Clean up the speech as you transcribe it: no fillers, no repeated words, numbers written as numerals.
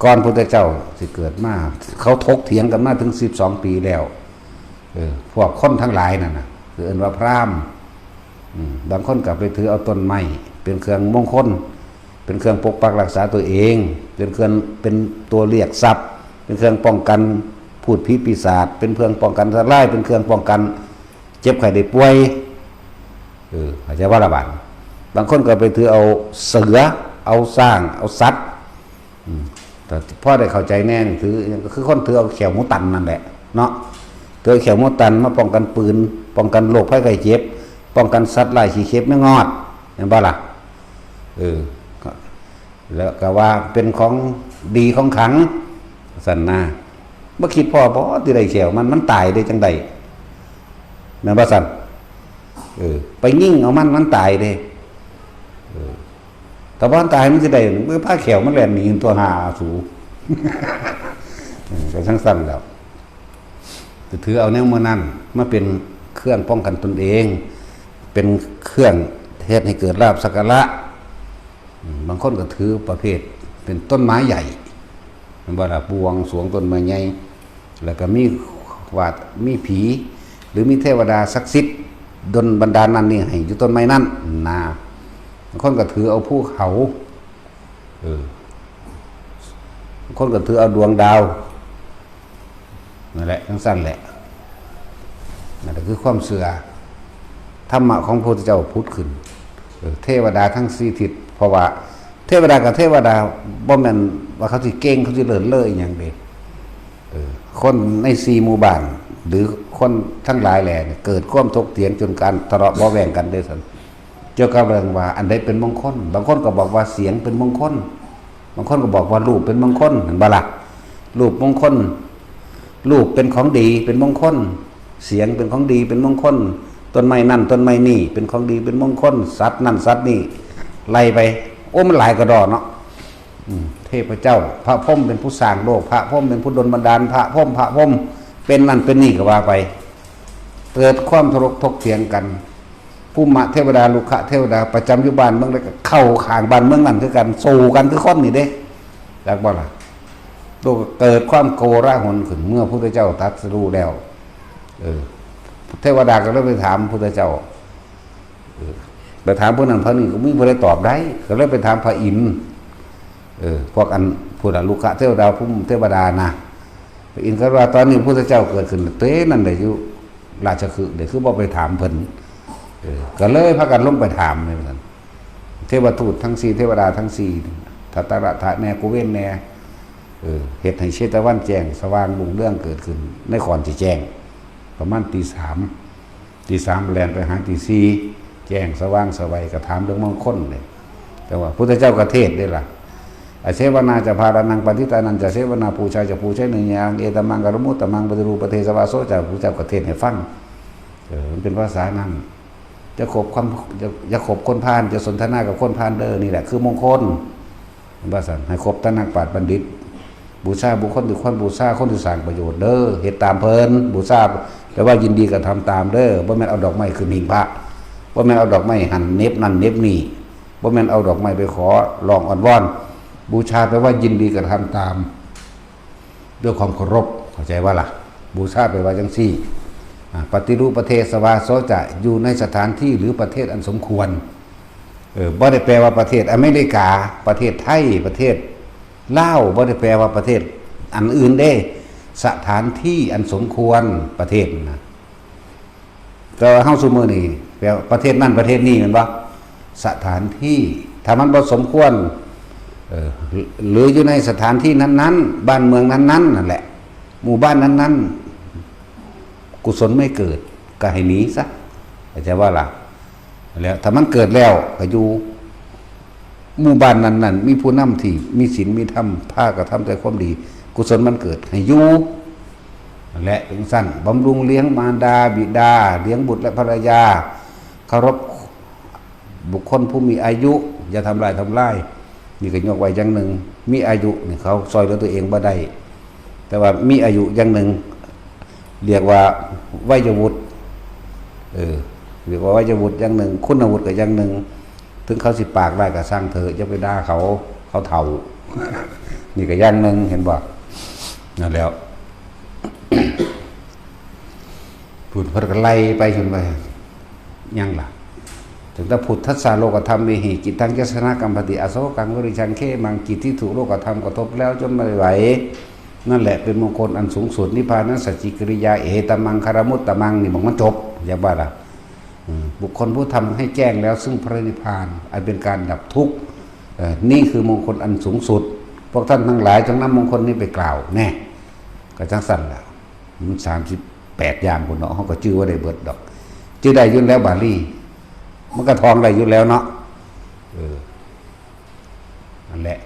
ก่อนพุทธเจ้าสิเกิดมาเขาถกเถียงกันมาถึง12 ปีแล้วพวกคนทั้งหลายนั่นนะคือเอิ้นว่าพราหมณ์บางคนกลับไปถือเอาต้นไม้เป็นเครื่องมงคลเป็นเครื่องปกปักรักษาตัวเองเป็นเครื่องเป็นตัวเรียกทรัพย์เป็นเครื่องป้องกันพูดผีปีศาจเป็นเครื่องป้องกันสัตว์ร้ายเป็นเครื่องป้องกันเจ็บไข้ได้ป่วยอาจจะว่าระบาดบางคนก็ไปถือเอาเสือเอาสร้างเอาสัตว์แต่พ่อได้เข้าใจแน่ถือคือคนถือเอาเขียวหมูตันนั่นแหละเนาะถือเขียวหมูตันมาป้องกันปืนป้องกันโรคภัยไข้เจ็บป้องกันสัตว์ร้ายขี้เข็บไม่งอดเห็นป่ะล่ะแล้วก็ว่าเป็นของดีของขังสันนาเมื่อคิดพ่อที่ได้เขียวมันตายได้จังใดแม่นบ่สันไปยิ่งเอามันตายเลยแต่ว่าตายมันจะได้เมื่อผ้าเขียวมันแหลมหนีตัวหาสูก็ช่างสั้นแล้วจะถือเอาแนวมื่อนั้นมาเป็นเครื่องป้องกันตนเองเป็นเครื่องเฮ็ดให้เกิดลาภสักการะบางคนก็ถือประเภทเป็นต้นไม้ใหญ่มันบ่ล่ะบวงสรวงต้นไม้ใหญ่แล้วก็มีวาดมีผีหรือมีเทวดาศักดิ์สิทธิ์ดลบันดาลนั่นนี่ให้อยู่ต้นไม้นั่นนะบางคนก็ถือเอาภูเขาบางคนก็ถือเอาดวงดาวนั่นแหละทั้งสั้นแหละนั่นคือความเสื่อธรรมะของพระพุทธเจ้าพุทธขึ้นเทวดาทั้งสี่ทิศเพราะว่าเทวดากับเทวดาบ่แม่นว่าเขาสิเก่งเขาสิเลิศเลออย่างเดียวคนใน4 หมู่บ้านหรือคนทั้งหลายแหล่เกิดความถกเถียงจนการทะเลาะเบาะแว้งกันได้สันเกี่ยวกับเรื่องว่าอันใดเป็นมงคลบางคนก็บอกว่าเสียงเป็นมงคลบางคนก็บอกว่ารูปเป็นมงคลเห็นบ่ล่ะรูปมงคลรูปเป็นของดีเป็นมงคลเสียงเป็นของดีเป็นมงคลต้นไม้นั่นต้นไม้นี่เป็นของดีเป็นมงคลสัตว์นั่นสัตว์นี่ไล่ไปโอ้มันหลายกระดอเนาะเทพเจ้าพระพรหมเป็นผู้สร้างโลกพระพรหมเป็นผู้ดลบันดาลพระพรหมเป็นนั่นเป็นนี่ก็ว่าไปเกิดความทะเลาะถกเถียงกันภูมิเทวดาลุขะเทวดาประจำอยู่บ้านเมืองแล้วก็เข้าข้างบ้านเมืองนั่นคือกันสู้กันคือคนนี่เด้จากบ่ล่ะตัวเกิดความโกราหลขึ้นเมื่อพระพุทธเจ้าตรัสรู้แล้วเทวดาก็เลยไปถามพระพุทธเจ้าไปถามพวกนั้นพระนี่ก็ไม่ได้ตอบได้ก็เลยไปถามพระอินทร์พวกอันพูดลุขะเทวดาภูมิเทวดานะพระอินทร์ก็ว่าตอนนี้พระพุทธเจ้าเกิดขึ้นเต้นั่นได้อยู่ราชคฤห์เดี๋ยวคือบ่ไปถามเพิ่นก็เลยพากันลงไปถามเลยเหมือนกันเทวทูตทั้ง4เทวดาทั้ง4ทัตตระทะแนกุเว้นแนเหตุให้เชตวันแจ้งสว่างรุ่งเรื่องเกิดขึ้นในก่อนที่แจ้งประมาณตี 3แล่นไปหาตี 4แจ้งสว่างสวัยก็ถามเรื่องมงคลเลยแต่ว่าพุทธเจ้าก็เทศได้ล่ะอาเสวนาจะพารานังปฏิตานันจะเสวนาปูชาจะปูชาหนึ่งอย่างเอตมังกรมุตตมังปฏิรูปเทสวาโสจะพุทธเจ้าก็เทศให้ฟังมันเป็นภาษานั้นจะขบความจะขบคนพาลจะสนทนากับคนพาลเด้อนี่แหละคือมงคลภาษาให้ขบตนักปราชญ์บัณฑิตบูชาบุคคลหรือคนบูชาคนที่สร้างประโยชน์เด้อเหตุตามเพลินบูชาแต่ว่ายินดีกับทำตามเด้อบ่แม่นเอาดอกไม้ขึ้นหิ้งพระบ่แม่นเอาดอกไม้หั่นเน็บนั่นเน็บนี่บ่แม่นเอาดอกไม้ไปขอลองอ่อนวอนบูชาแปลว่ายินดีกับทำตามด้วยความเคารพเข้าใจว่าล่ะบูชาแปลว่าจังซี่ปฏิรูปประเทศสวาโสจะอยู่ในสถานที่หรือประเทศอันสมควรบ่ได้แปลว่าประเทศอเมริกาประเทศไทยประเทศลาวบ่ได้แปลว่าประเทศอันอื่นเด้สถานที่อันสมควรประเทศนะแต่เฮาซุมื้อนี้แปลว่าประเทศนั้นประเทศนี้แม่นบ่สถานที่ถ้ามันบ่สมควรหรืออยู่ในสถานที่นั้นๆบ้านเมืองนั้นๆนั่นแหละหมู่บ้านนั้นๆกุศลไม่เกิดก็ให้หนีซะเข้าใจว่าล่ะแล้วถ้ามันเกิดแล้วก็อยู่หมู่บ้านนั้นๆมีผู้นำที่มีศีลมีธรรมภาคกระทำแต่ความดีกุศลมันเกิดให้อยู่และถึงสั้นบำรุงเลี้ยงมารดาบิดาเลี้ยงบุตรและภรรยาเคารพบุคคลผู้มีอายุอย่าทำลายนี่ก็ยกไว้อย่างหนึ่งมีอายุนี่เขาซอยเหลือตัวเองบ่ได้แต่ว่ามีอายุอย่างหนึ่งเรียกว่าวัยวุฒิเรียกว่าวัยวุฒิอย่างหนึ่งคุณวุฒิก็อย่างหนึ่งถึงเขาสิปากได้ก็สร้างเถอะอย่าไปด่าเขาเฒ่า นี่ก็อย่างหนึ่งเห็นบ่นั่นแล้ว พูดเพิ่นก็ไล่ไปจนไปยังล่ะถึงถ้าพุทธัสสะโลกธรรมมีหิจิตตังยัสสนะกัมปติอโศกังวริชังเขมังจิตที่ถูกโลกธรรมกระทบแล้วจนไม่ไหวนั่นแหละเป็นมงคลอันสูงสุดนิพพานัสสจิกิริยาเอตมังคารมุตตมังนี่บอกมันจบอย่าบ้าล่ะบุคคลผู้ทำให้แจ้งแล้วซึ่งพระนิพพานอันเป็นการดับทุกข์นี่คือมงคลอันสูงสุดพวกท่านทั้งหลายจงนำมงคลนี้ไปกล่าวแน่ก็จังสั่นแล้วมัน38อย่างคนเนาะเขาก็ชื่อว่าได้เบิดดอกชื่อได้ยุ่นแล้วบาลีมันก็ทองได้ยุ่นแล้วเนาะนั่นแหละ